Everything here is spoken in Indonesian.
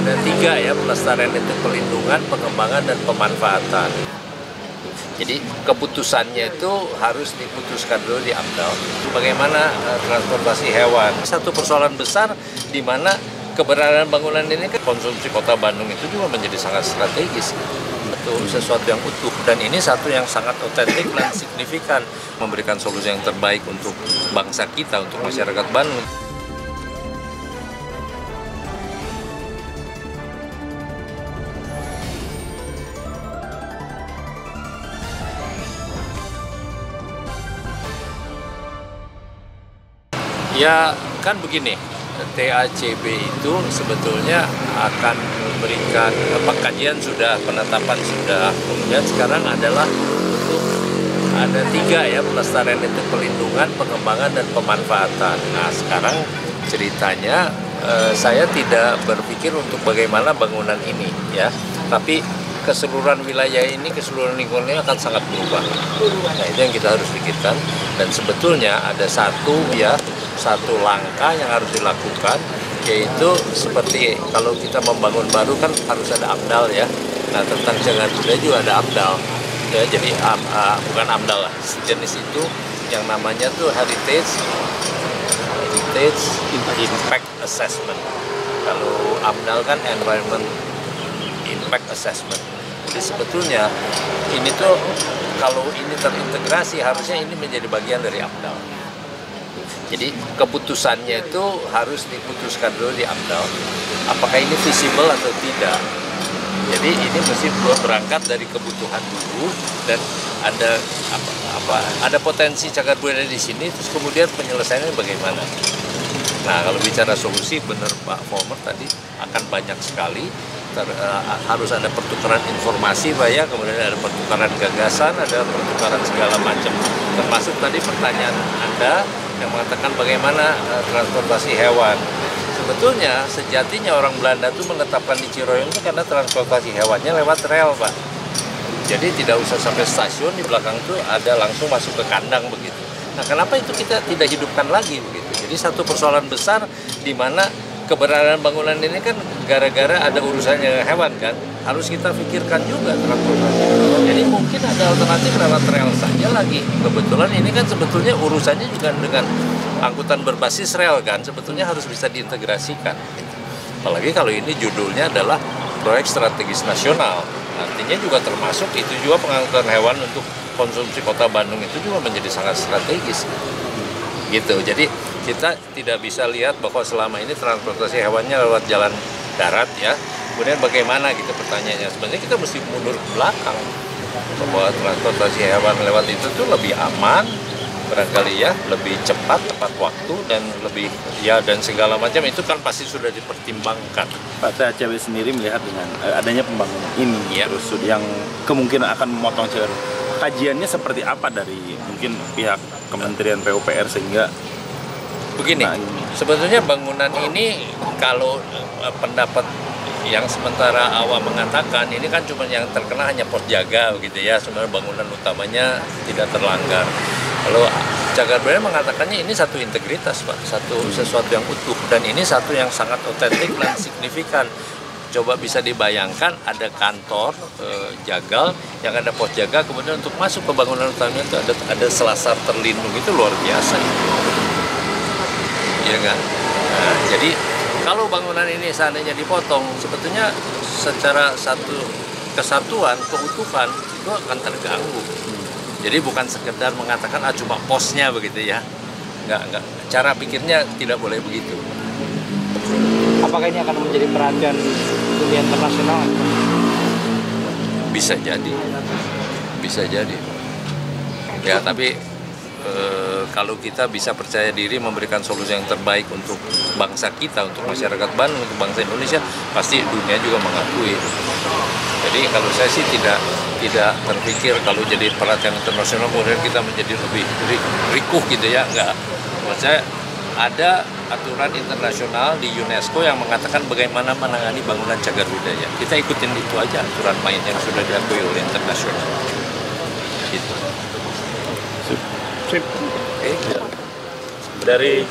ada tiga ya, pelestarian itu pelindungan, pengembangan, dan pemanfaatan. Jadi keputusannya itu harus diputuskan dulu di AMDAL. Bagaimana transportasi hewan. Satu persoalan besar di mana keberadaan bangunan ini kan konsumsi kota Bandung itu juga menjadi sangat strategis. Itu sesuatu yang utuh dan ini satu yang sangat otentik dan signifikan memberikan solusi yang terbaik untuk bangsa kita, untuk masyarakat Bandung. Ya kan begini, TACB itu sebetulnya akan memberikan kajian sudah, penetapan sudah, kemudian sekarang adalah untuk ada tiga ya, pelestarian itu pelindungan, pengembangan, dan pemanfaatan. Nah sekarang ceritanya saya tidak berpikir untuk bagaimana bangunan ini ya, tapi keseluruhan wilayah ini, keseluruhan lingkungannya akan sangat berubah. Nah itu yang kita harus pikirkan dan sebetulnya ada satu langkah yang harus dilakukan, yaitu seperti kalau kita membangun baru kan harus ada AMDAL ya. Nah tentang cagar budaya juga ada AMDAL ya, jadi bukan AMDAL lah, sejenis itu yang namanya tuh Heritage Impact Assessment. Kalau AMDAL kan Environment Impact Assessment. Jadi sebetulnya ini tuh kalau ini terintegrasi harusnya ini menjadi bagian dari AMDAL. Jadi keputusannya itu harus diputuskan dulu di AMDAL, apakah ini visible atau tidak. Jadi ini mesti berangkat dari kebutuhan dulu dan ada potensi cagar budaya di sini, terus kemudian penyelesaiannya bagaimana. Nah kalau bicara solusi, benar Pak Former tadi akan banyak sekali. Harus ada pertukaran informasi Pak ya, kemudian ada pertukaran gagasan, ada pertukaran segala macam. Termasuk tadi pertanyaan Anda yang mengatakan bagaimana transportasi hewan. Sebetulnya sejatinya orang Belanda itu menetapkan di Ciroyong itu karena transportasi hewannya lewat rel Pak. Jadi tidak usah sampai stasiun, di belakang itu ada langsung masuk ke kandang begitu. Nah kenapa itu kita tidak hidupkan lagi begitu? Jadi satu persoalan besar di mana keberadaan bangunan ini kan gara-gara ada urusannya hewan kan, harus kita pikirkan juga transportasi. Jadi mungkin ada alternatif lewat rel saja lagi. Kebetulan ini kan sebetulnya urusannya juga dengan angkutan berbasis rel kan, sebetulnya harus bisa diintegrasikan. Apalagi kalau ini judulnya adalah proyek strategis nasional, artinya juga termasuk itu juga pengangkutan hewan untuk konsumsi kota Bandung itu juga menjadi sangat strategis. Gitu. Jadi kita tidak bisa lihat bahwa selama ini transportasi hewannya lewat jalan darat ya. Kemudian bagaimana gitu pertanyaannya. Sebenarnya kita mesti mundur ke belakang. Bahwa transportasi hewan lewat itu tuh lebih aman, barangkali ya, lebih cepat, tepat waktu, dan lebih ya, dan segala macam itu kan pasti sudah dipertimbangkan. Pak TACB sendiri melihat dengan adanya pembangunan ini ya, terus yang kemungkinan akan memotong cagar, kajiannya seperti apa dari mungkin pihak Kementerian PUPR sehingga begini, sebetulnya bangunan ini kalau pendapat yang sementara awam mengatakan ini kan cuma yang terkena hanya pos jaga begitu ya, sebenarnya bangunan utamanya tidak terlanggar. Kalau cagar budaya mengatakannya ini satu integritas Pak, sesuatu yang utuh dan ini satu yang sangat otentik dan signifikan. Coba bisa dibayangkan ada kantor jagal yang ada pos jaga, kemudian untuk masuk ke bangunan utamanya itu ada selasar terlindung, itu luar biasa. Ya kan? Nah, jadi kalau bangunan ini seandainya dipotong, sebetulnya secara satu kesatuan, keutuhan itu akan terganggu. Jadi bukan sekedar mengatakan cuma posnya begitu ya. Enggak. Cara pikirnya tidak boleh begitu. Apakah ini akan menjadi perhatian dunia internasional? Bisa jadi. Ya tapi kalau kita bisa percaya diri memberikan solusi yang terbaik untuk bangsa kita, untuk masyarakat Bandung, untuk bangsa Indonesia, pasti dunia juga mengakui. Jadi kalau saya sih tidak terpikir kalau jadi perhatian internasional kemudian kita menjadi lebih rikuh gitu ya, enggak. Menurut saya ada aturan internasional di UNESCO yang mengatakan bagaimana menangani bangunan cagar budaya. Kita ikutin itu aja, aturan main yang sudah diakui oleh internasional. Gitu. Sip. Oke. Dari